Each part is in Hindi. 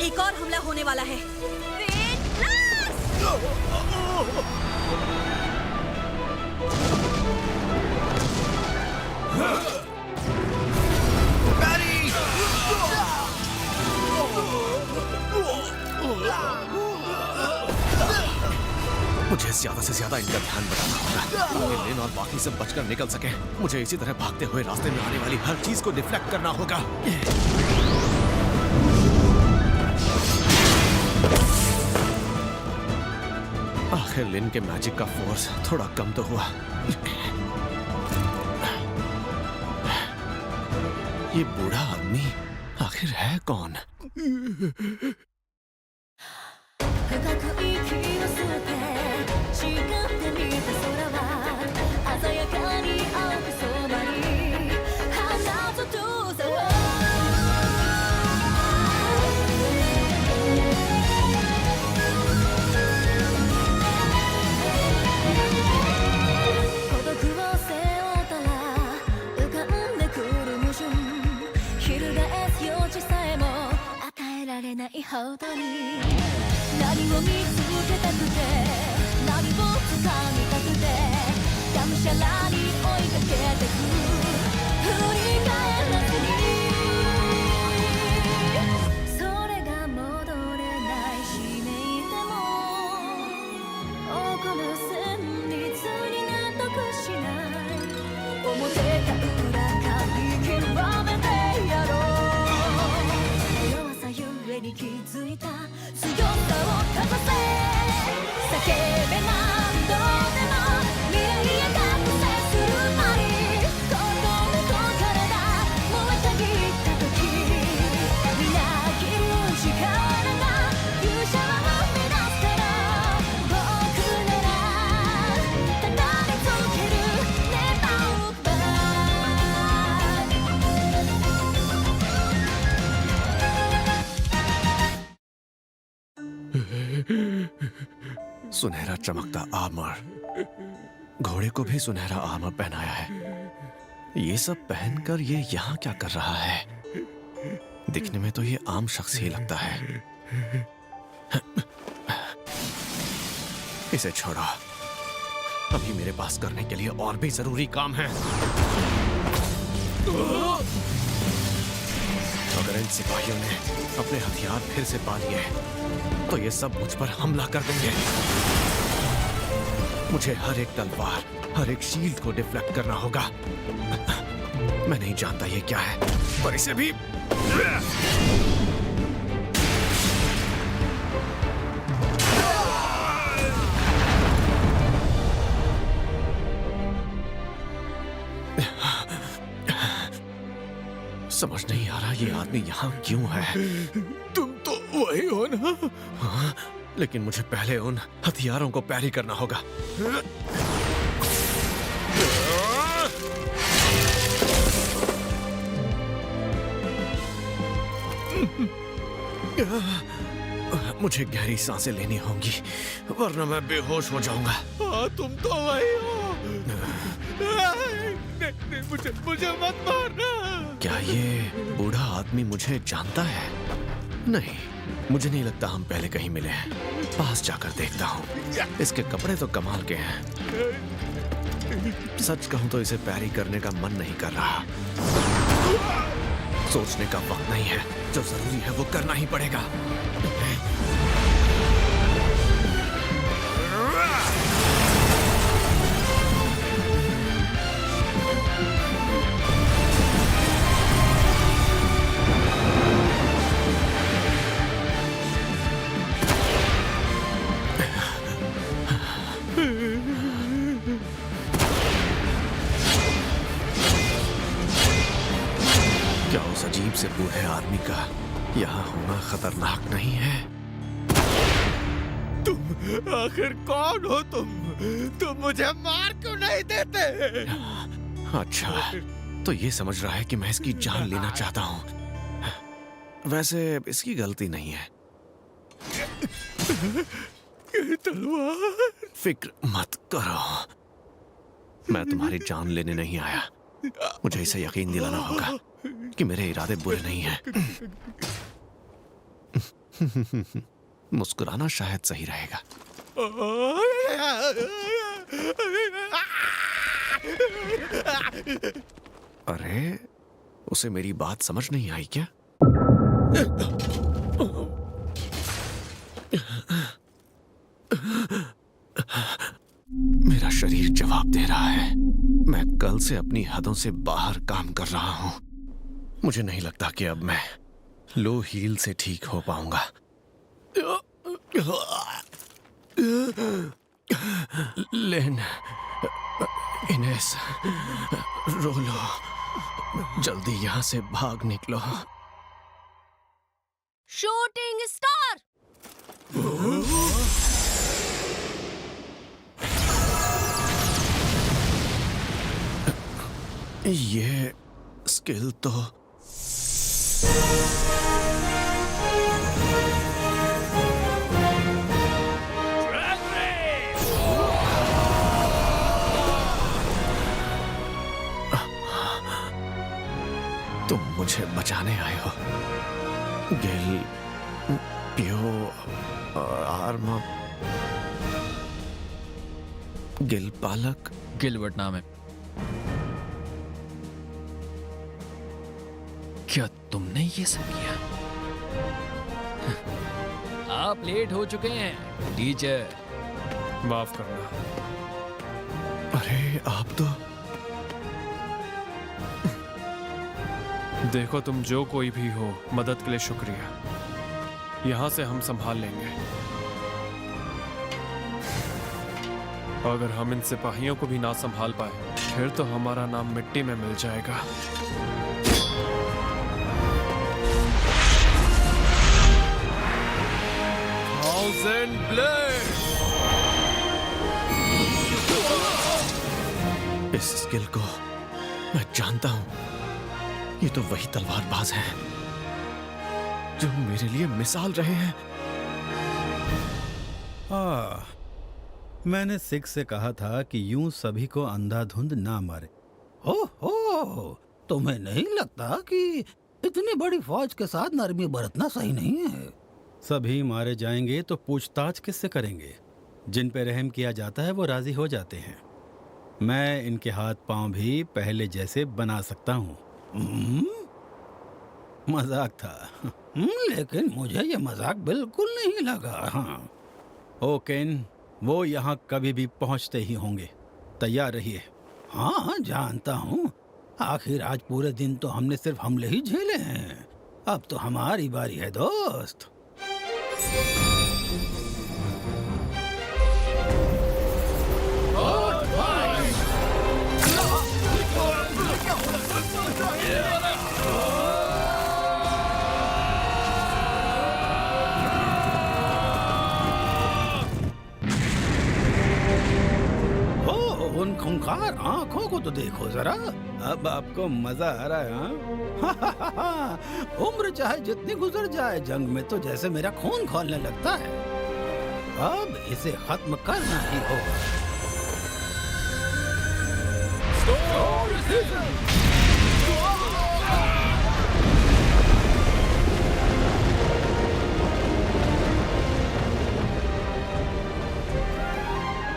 एक और हमला होने वाला है। मुझे ज्यादा से ज्यादा इनका ध्यान बनाना होगा। लिन और बाकी सब बचकर निकल सके। मुझे इसी तरह भागते हुए रास्ते में आने वाली हर चीज को डिफ्लेक्ट करना होगा। आखिर लिन के मैजिक का फोर्स थोड़ा कम तो हुआ। ये बूढ़ा आदमी आखिर है कौन? सुनहरा चमकता आर्मर। घोड़े को भी सुनहरा आर्मर पहनाया है। ये सब पहनकर ये यहाँ क्या कर रहा है? दिखने में तो ये आम शख्स ही लगता है। इसे छोड़ो, अभी मेरे पास करने के लिए और भी जरूरी काम है। अगर इन सिपाहियों ने अपने हथियार फिर से पा लिए तो ये सब मुझ पर हमला कर देंगे। मुझे हर एक तलवार, हर एक शील्ड को डिफ्लेक्ट करना होगा। मैं नहीं जानता ये क्या है, पर इसे भी समझ नहीं आ रहा ये आदमी यहाँ क्यों है। तुम तो वही हो ना? हाँ, लेकिन मुझे पहले उन हथियारों को पैरी करना होगा। मुझे गहरी सांसें लेनी होंगी, वरना मैं बेहोश हो जाऊंगा। हाँ, तुम तो वही हो। नहीं, मुझे मत मारना। क्या ये बूढ़ा आदमी मुझे जानता है? नहीं, मुझे नहीं लगता हम पहले कहीं मिले हैं। पास जाकर देखता हूँ। इसके कपड़े तो कमाल के हैं। सच कहूँ तो इसे पैरी करने का मन नहीं कर रहा। सोचने का वक्त नहीं है, जो जरूरी है वो करना ही पड़ेगा। क्या उस अजीब से बूढ़े आदमी का यहाँ होना खतरनाक नहीं है? तुम आखिर कौन हो? तुम मुझे मार क्यों नहीं देते? अच्छा, तो ये समझ रहा है कि मैं इसकी जान लेना चाहता हूँ। वैसे इसकी गलती नहीं है। तलवार। फिक्र मत करो, मैं तुम्हारी जान लेने नहीं आया। मुझे इसे यकीन दिलाना होगा कि मेरे इरादे बुरे नहीं हैं। मुस्कुराना शायद सही रहेगा। अरे, उसे मेरी बात समझ नहीं आई क्या? मेरा शरीर जवाब दे रहा है। मैं कल से अपनी हदों से बाहर काम कर रहा हूं। मुझे नहीं लगता कि अब मैं लो हील से ठीक हो पाऊंगा। लेन, इनेस, रोलो, जल्दी यहां से भाग निकलो। Shooting star. ये स्किल तो तुम मुझे बचाने आए हो। गिल, पियो, आर्म, गिल पालक। गिलवर्ट नाम है। क्या तुमने ये सब किया? आप लेट हो चुके हैं टीचर। माफ करना। अरे आप तो देखो, तुम जो कोई भी हो, मदद के लिए शुक्रिया। यहां से हम संभाल लेंगे। अगर हम इन सिपाहियों को भी ना संभाल पाए, फिर तो हमारा नाम मिट्टी में मिल जाएगा। Thousand blade. इस स्किल को मैं जानता हूं। ये तो वही तलवारबाज हैं जो मेरे लिए मिसाल रहे हैं। मैंने सिक्स से कहा था कि यूं सभी को अंधाधुंध ना मारे। ओहो, तुम्हें नहीं लगता कि इतनी बड़ी फौज के साथ नरमी बरतना सही नहीं है? सभी मारे जाएंगे तो पूछताछ किससे करेंगे? जिन पे रहम किया जाता है वो राजी हो जाते हैं। मैं इनके हाथ पांव भी पहले जैसे बना सकता हूँ। मजाक था। लेकिन मुझे ये मजाक बिल्कुल नहीं लगा। हाँ, ओकेन, वो यहाँ कभी भी पहुँचते ही होंगे। तैयार रहिए। हाँ, जानता हूँ। आखिर आज पूरे दिन तो हमने सिर्फ हमले ही झेले हैं। अब तो हमारी बारी है दोस्त। उन खूंखार आंखों को तो देखो जरा। अब आपको मजा आ रहा है? हाँ? उम्र चाहे जितनी गुजर जाए, जंग में तो जैसे मेरा खून खौलने लगता है। अब इसे खत्म करना ही होगा।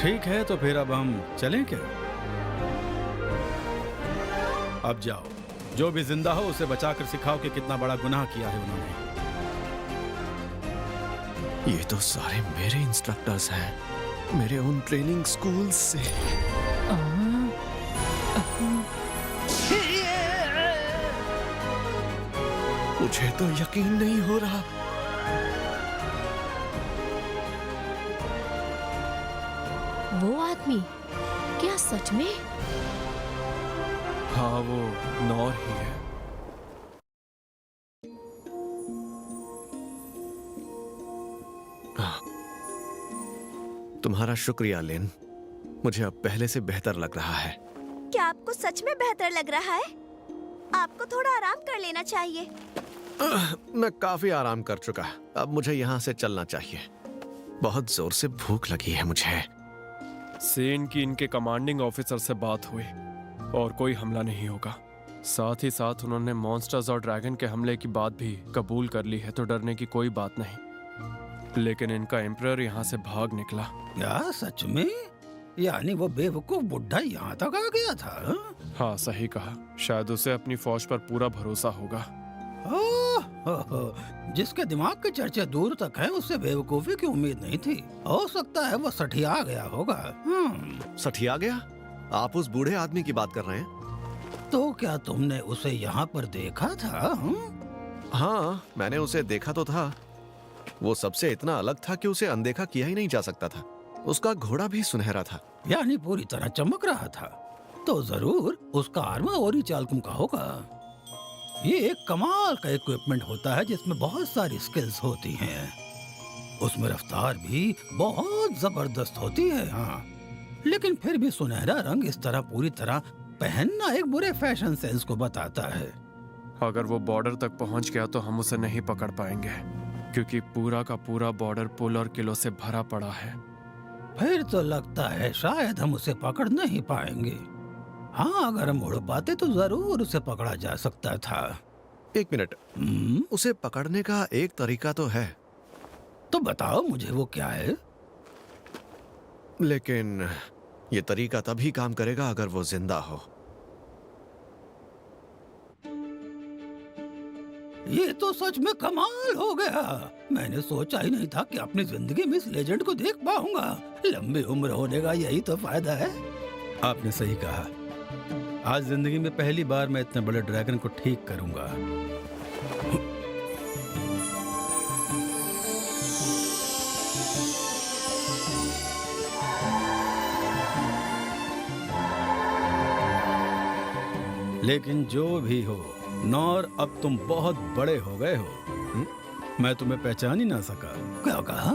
ठीक है, तो फिर अब हम चलें क्या? अब जाओ, जो भी जिंदा हो उसे बचाकर सिखाओ कि कितना बड़ा गुनाह किया है उन्होंने। ये तो सारे मेरे इंस्ट्रक्टर्स हैं, मेरे उन ट्रेनिंग स्कूल से। मुझे तो यकीन नहीं हो रहा। वो आदमी क्या सच में? हाँ, वो नौर ही है। तुम्हारा शुक्रिया लेन। मुझे अब पहले से बेहतर लग रहा है। क्या आपको सच में बेहतर लग रहा है? आपको थोड़ा आराम कर लेना चाहिए। मैं काफी आराम कर चुका। अब मुझे यहाँ से चलना चाहिए। बहुत जोर से भूख लगी है मुझे। सेन की इनके कमांडिंग ऑफिसर से बात हुई और कोई हमला नहीं होगा। साथ ही साथ उन्होंने मॉन्स्टर्स और ड्रैगन के हमले की बात भी कबूल कर ली है, तो डरने की कोई बात नहीं। लेकिन इनका एम्परर यहाँ से भाग निकला। क्या सच में? यानी वो बेवकूफ बुढ़ा यहाँ तक आ गया था? हाँ, सही कहा। शायद उसे अपनी फौज पर पूरा भरोसा होगा। जिसके दिमाग के चर्चे दूर तक है, उससे बेवकूफी की उम्मीद नहीं थी। हो सकता है वो सठिया गया होगा। सठिया गया? आप उस बूढ़े आदमी की बात कर रहे हैं? तो क्या तुमने उसे यहाँ पर देखा था? हाँ, मैंने उसे देखा तो था। वो सबसे इतना अलग था कि उसे अनदेखा किया ही नहीं जा सकता था। उसका घोड़ा भी सुनहरा था। यानी पूरी तरह चमक रहा था। तो जरूर उसका आर्मा ओरी चालकुम का होगा। ये एक कमाल का इक्विपमेंट होता है जिसमें बहुत सारी स्किल्स होती हैं। उसमें रफ्तार भी बहुत जबरदस्त होती है। हाँ, लेकिन फिर भी सुनहरा रंग इस तरह पूरी तरह पहनना एक बुरे फैशन सेंस को बताता है। अगर वो बॉर्डर तक पहुंच गया तो हम उसे नहीं पकड़ पाएंगे, क्योंकि पूरा का पूरा बॉर्डर पुल और किलों से भरा पड़ा है। फिर तो लगता है शायद हम उसे पकड़ नहीं पाएंगे। हाँ, अगर हम उड़ पाते तो जरूर उसे पकड़ा जा सकता था। एक मिनट, उसे पकड़ने का एक तरीका तो है। तो बताओ मुझे वो क्या है? लेकिन ये तरीका तभी काम करेगा अगर वो जिंदा हो। ये तो सच में कमाल हो गया। मैंने सोचा ही नहीं था कि अपनी जिंदगी में इस लेजेंड को देख पाऊंगा। लंबी उम्र होने का यही तो फायदा है। आपने सही कहा। आज जिंदगी में पहली बार मैं इतने बड़े ड्रैगन को ठीक करूंगा। लेकिन जो भी हो नौर, अब तुम बहुत बड़े हो गए हो। मैं तुम्हें पहचान ही ना सका। क्या कहा?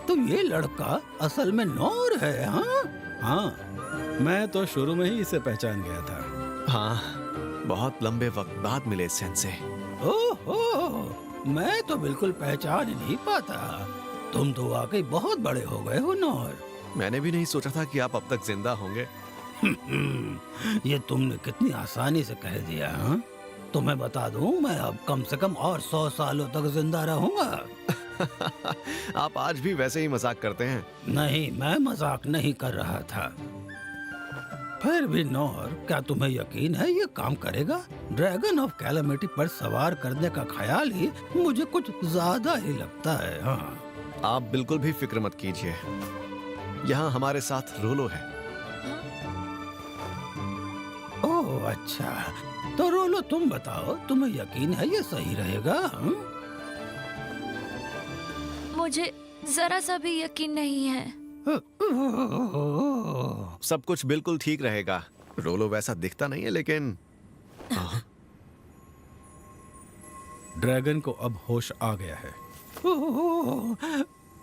तो ये लड़का असल में नौर है? हाँ, मैं तो शुरू में ही इसे पहचान गया था। हाँ, बहुत लंबे वक्त बाद मिले सेंसे। ओहो, मैं तो बिल्कुल पहचान ही नहीं पाता। तुम तो वाकई बहुत बड़े हो गए हो नौर। मैंने भी नहीं सोचा था कि आप अब तक जिंदा होंगे। ये तुमने कितनी आसानी से कह दिया। हाँ? तुम्हें बता दूं, मैं अब कम से कम और 100 सालों तक जिंदा रहूंगा। आप आज भी वैसे ही मजाक करते हैं। नहीं, मैं मजाक नहीं कर रहा था। फिर भी नौर, क्या तुम्हें यकीन है ये काम करेगा? ड्रैगन ऑफ कैलामिटी पर सवार करने का ख्याल ही मुझे कुछ ज्यादा ही लगता है। हाँ, आप बिल्कुल भी फिक्र मत कीजिए। यहाँ हमारे साथ रोलो है। ओह अच्छा, तो रोलो तुम बताओ, तुम्हें यकीन है ये सही रहेगा? मुझे जरा सा भी यकीन नहीं है। सब कुछ बिल्कुल ठीक रहेगा। रोलो वैसा दिखता नहीं है, लेकिन ड्रैगन को अब होश आ गया है।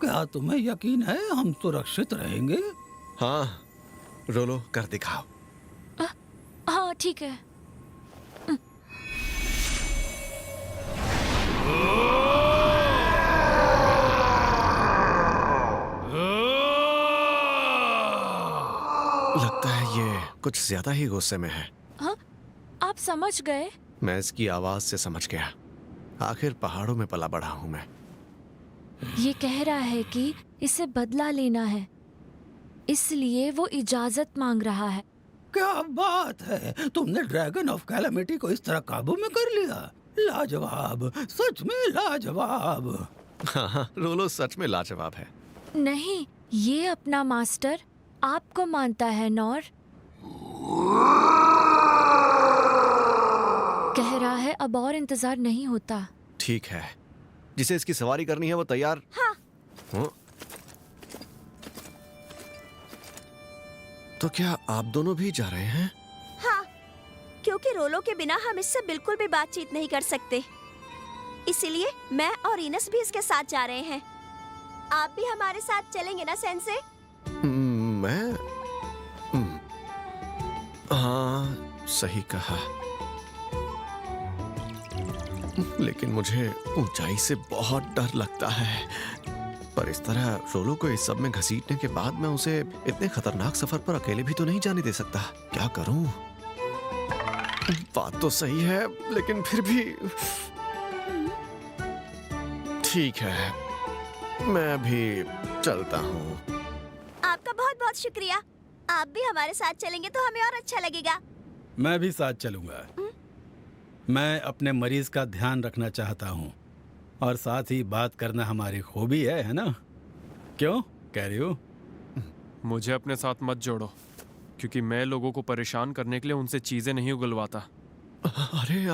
क्या तुम्हें यकीन है हम सुरक्षित रहेंगे? हाँ, रोलो कर दिखाओ। हाँ ठीक है। लगता है ये कुछ ज्यादा ही गुस्से में है। हाँ, आप समझ गए? मैं इसकी आवाज से समझ गया। आखिर पहाड़ों में पला बढ़ा हूं मैं। ये कह रहा है कि इसे बदला लेना है, इसलिए वो इजाजत मांग रहा है। क्या बात है, तुमने ड्रैगन ऑफ कैलामिटी को इस तरह काबू में कर लिया। लाजवाब, सच में लाजवाब। हाँ, रोलो सच में लाजवाब है। नहीं, ये अपना मास्टर आपको मानता है नौर। कह रहा है अब और इंतजार नहीं होता। ठीक है, जिसे इसकी सवारी करनी है वो तैयार? हाँ। तो क्या आप दोनों भी जा रहे हैं? हाँ, क्योंकि रोलो के बिना हम इससे बिल्कुल भी बातचीत नहीं कर सकते। इसीलिए मैं और इनस भी इसके साथ जा रहे हैं। आप भी हमारे साथ चलेंगे ना सेंसे? मैं हाँ, सही कहा। लेकिन मुझे ऊंचाई से बहुत डर लगता है। पर इस तरह रोलो को इस सब में घसीटने के बाद मैं उसे इतने खतरनाक सफर पर अकेले भी तो नहीं जाने दे सकता। क्या करूं? बात तो सही है, लेकिन फिर भी ठीक है। मैं भी चलता हूँ। आपका बहुत बहुत शुक्रिया। आप भी हमारे साथ चलेंगे तो हमें और अच्छा लगेगा। मैं भी साथ चलूंगा। मैं अपने मरीज का ध्यान रखना चाहता हूँ और साथ ही बात करना हमारी खूबी है ना? क्यों कह रही हो? मुझे अपने साथ मत जोड़ो, क्योंकि मैं लोगों को परेशान करने के लिए उनसे चीजें नहीं उगलवाता। अरे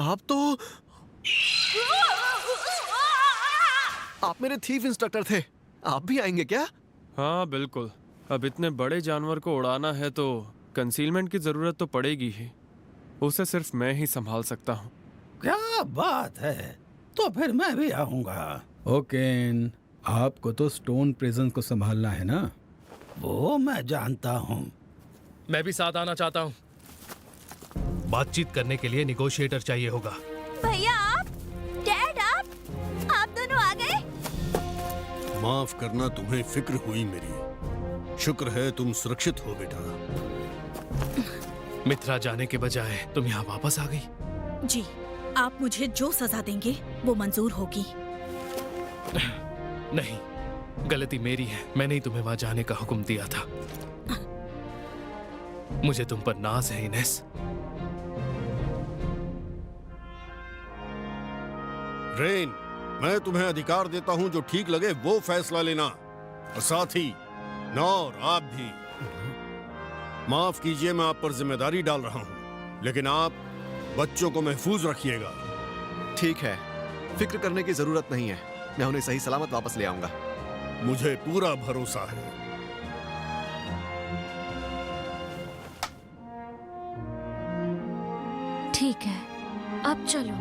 आप मेरे थीफ इंस्ट्रक्टर थे, आप भी आएंगे क्या? हाँ बिल्कुल। अब इतने बड़े जानवर को उड़ाना है तो कंसीलमेंट की जरूरत तो पड़ेगी ही। उसे सिर्फ मैं ही संभाल सकता हूँ। क्या बात है, तो फिर मैं भी आऊंगा। ओकेन, आपको तो स्टोन प्रिजन को संभालना है ना? वो मैं जानता हूँ। मैं भी साथ आना चाहता हूँ। बातचीत करने के लिए निगोशिएटर चाहिए होगा। भैया आप, डैड आप दोनों आ गए। माफ करना, तुम्हें फिक्र हुई मेरी। शुक्र है तुम सुरक्षित हो बेटा। मित्रा जाने के बजाय तुम यहाँ वापस आ गई। जी, आप मुझे जो सजा देंगे वो मंजूर होगी। नहीं, गलती मेरी है। मैंने ही तुम्हें वहां जाने का हुक्म दिया था। मुझे तुम पर नाज है इनेस। रेन, मैं तुम्हें अधिकार देता हूँ जो ठीक लगे वो फैसला लेना, और साथ ही नौर आप भी। माफ कीजिए, मैं आप पर जिम्मेदारी डाल रहा हूँ, लेकिन आप बच्चों को महफूज रखिएगा। ठीक है, फिक्र करने की जरूरत नहीं है। मैं उन्हें सही सलामत वापस ले आऊंगा। मुझे पूरा भरोसा है। ठीक है, अब चलो।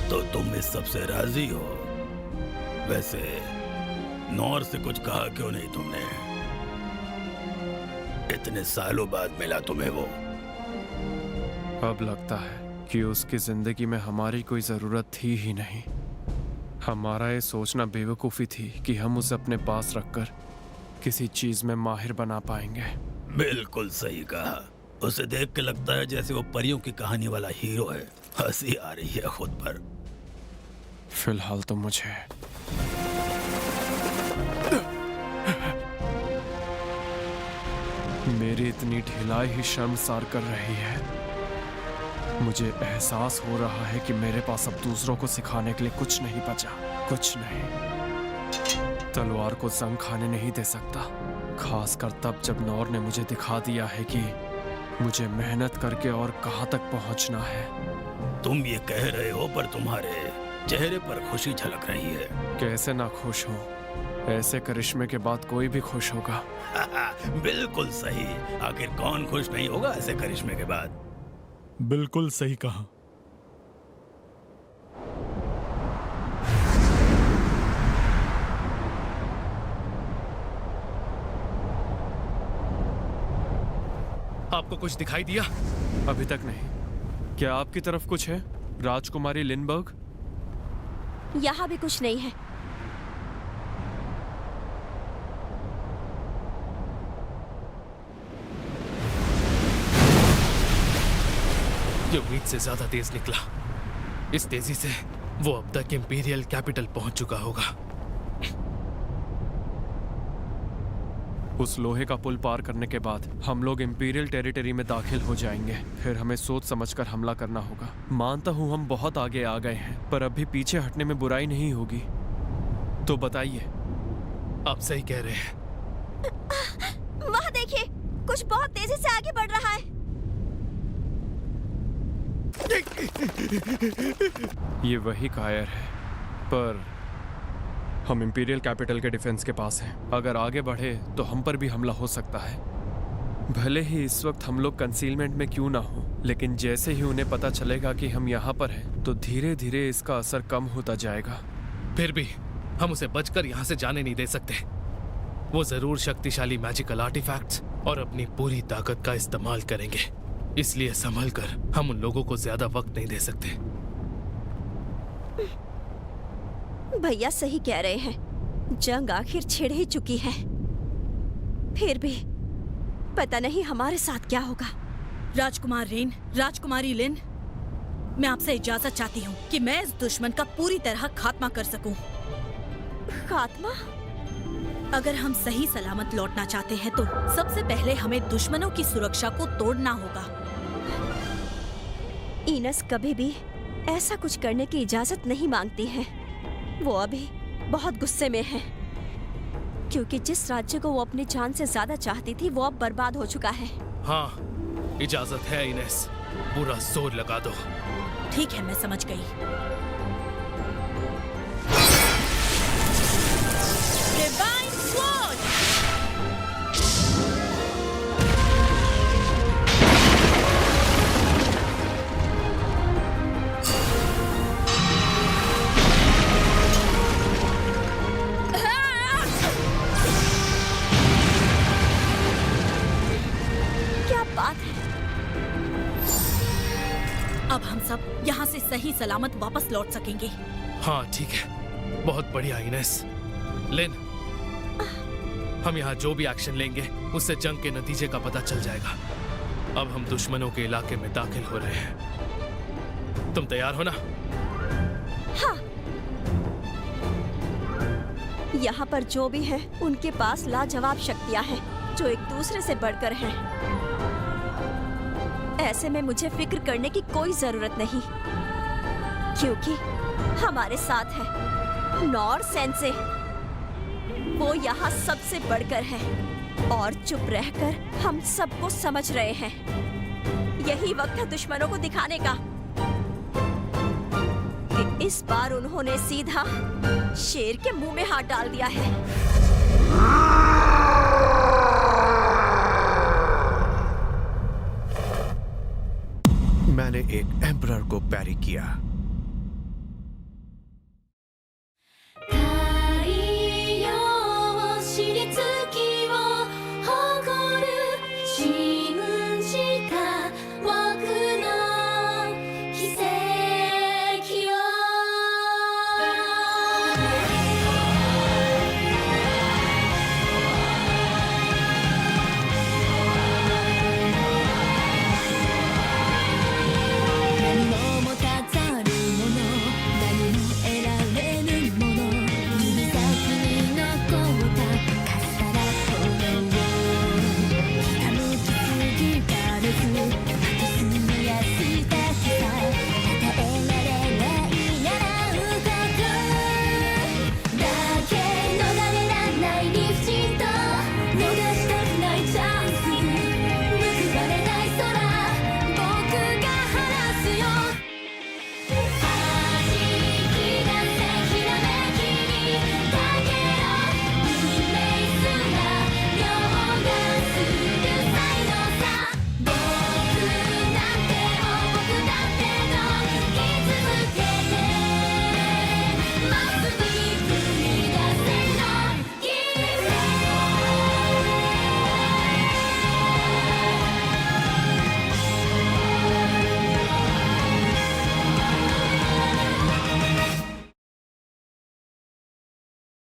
तो तुम इस सबसे राजी हो? वैसे नौर से कुछ कहा क्यों नहीं तुमने? इतने सालों बाद मिला तुम्हें वो। अब लगता है कि उसकी जिंदगी में हमारी कोई जरूरत थी ही नहीं। हमारा ये सोचना बेवकूफ़ी थी कि हम उसे अपने पास रखकर किसी चीज में माहिर बना पाएंगे। बिल्कुल सही कहा। उसे देख के लगता है जैसे वो परियों की कहानी वाला हीरो है। हंसी आ रही है खुद पर। फिलहाल तो मुझे मेरी इतनी ढिलाई ही शर्मसार कर रही है। मुझे एहसास हो रहा है कि मेरे पास अब दूसरों को सिखाने के लिए कुछ नहीं बचा। कुछ नहीं। तलवार को जंग खाने नहीं दे सकता, खासकर तब जब नौर ने मुझे दिखा दिया है कि मुझे मेहनत करके और कहाँ तक पहुँचना है। तुम ये कह रहे हो, पर तुम्हारे चेहरे पर खुशी झलक रही है। कैसे ना खुश हो? ऐसे करिश्मे के बाद कोई भी खुश होगा। बिल्कुल सही। आखिर कौन खुश नहीं होगा ऐसे करिश्मे के बाद? बिल्कुल सही कहा। आपको कुछ दिखाई दिया? अभी तक नहीं। क्या आपकी तरफ कुछ है, राजकुमारी लिनबर्ग? यहाँ भी कुछ नहीं है। ये उम्मीद से ज्यादा तेज निकला। इस तेजी से वो अब तक इंपीरियल कैपिटल पहुंच चुका होगा। उस लोहे का पुल पार करने के बाद हम लोग इंपीरियल टेरिटरी में दाखिल हो जाएंगे। फिर हमें सोच समझकर हमला करना होगा। मानता हूँ हम बहुत आगे आ गए हैं, पर अब भी पीछे हटने में बुराई नहीं होगी। तो बताइए। आप सही कह रहे हैं। वहाँ देखिए, कुछ बहुत तेजी से आगे बढ़ रहा है। ये वही कायर है, पर हम इंपीरियल कैपिटल के डिफेंस के पास हैं। अगर आगे बढ़े तो हम पर भी हमला हो सकता है। भले ही इस वक्त हम लोग कंसीलमेंट में क्यों ना हो, लेकिन जैसे ही उन्हें पता चलेगा कि हम यहाँ पर हैं, तो धीरे धीरे इसका असर कम होता जाएगा। फिर भी हम उसे बचकर यहाँ से जाने नहीं दे सकते। वो जरूर शक्तिशाली मैजिकल आर्टिफैक्ट्स और अपनी पूरी ताकत का इस्तेमाल करेंगे। इसलिए संभल कर हम उन लोगों को ज्यादा वक्त नहीं दे सकते। भैया सही कह रहे हैं। जंग आखिर छिड़ ही चुकी है। फिर भी पता नहीं हमारे साथ क्या होगा। राजकुमार रेन, राजकुमारी लिन, मैं आपसे इजाजत चाहती हूँ कि मैं इस दुश्मन का पूरी तरह खात्मा कर सकूं। खात्मा? अगर हम सही सलामत लौटना चाहते हैं तो सबसे पहले हमें दुश्मनों की सुरक्षा को तोड़ना होगा। इनस कभी भी ऐसा कुछ करने की इजाजत नहीं मांगती है। वो अभी बहुत गुस्से में है क्योंकि जिस राज्य को वो अपनी जान से ज्यादा चाहती थी वो अब बर्बाद हो चुका है। हाँ, इजाजत है इनेस, पूरा जोर लगा दो। ठीक है, मैं समझ गई। Divine sword! क्या बात है? अब हम सब यहाँ से सही सलामत वापस लौट सकेंगे। हाँ ठीक है, बहुत बढ़िया इनेस। लिन, हम यहाँ जो भी एक्शन लेंगे उससे जंग के नतीजे का पता चल जाएगा। अब हम दुश्मनों के इलाके में दाखिल हो रहे हैं। तुम तैयार हो ना? हाँ। यहाँ पर जो भी है उनके पास लाजवाब शक्तियाँ हैं जो एक दूसरे से बढ़कर हैं। ऐसे में मुझे फिक्र करने की कोई जरूरत नहीं क्योंकि हमारे साथ है नॉर सेंसे। वो यहाँ सबसे बढ़कर है और चुप रहकर हम सबको समझ रहे हैं। यही वक्त है दुश्मनों को दिखाने का कि इस बार उन्होंने सीधा शेर के मुंह में हाथ डाल दिया है। मैंने एक एम्परर को पैरी किया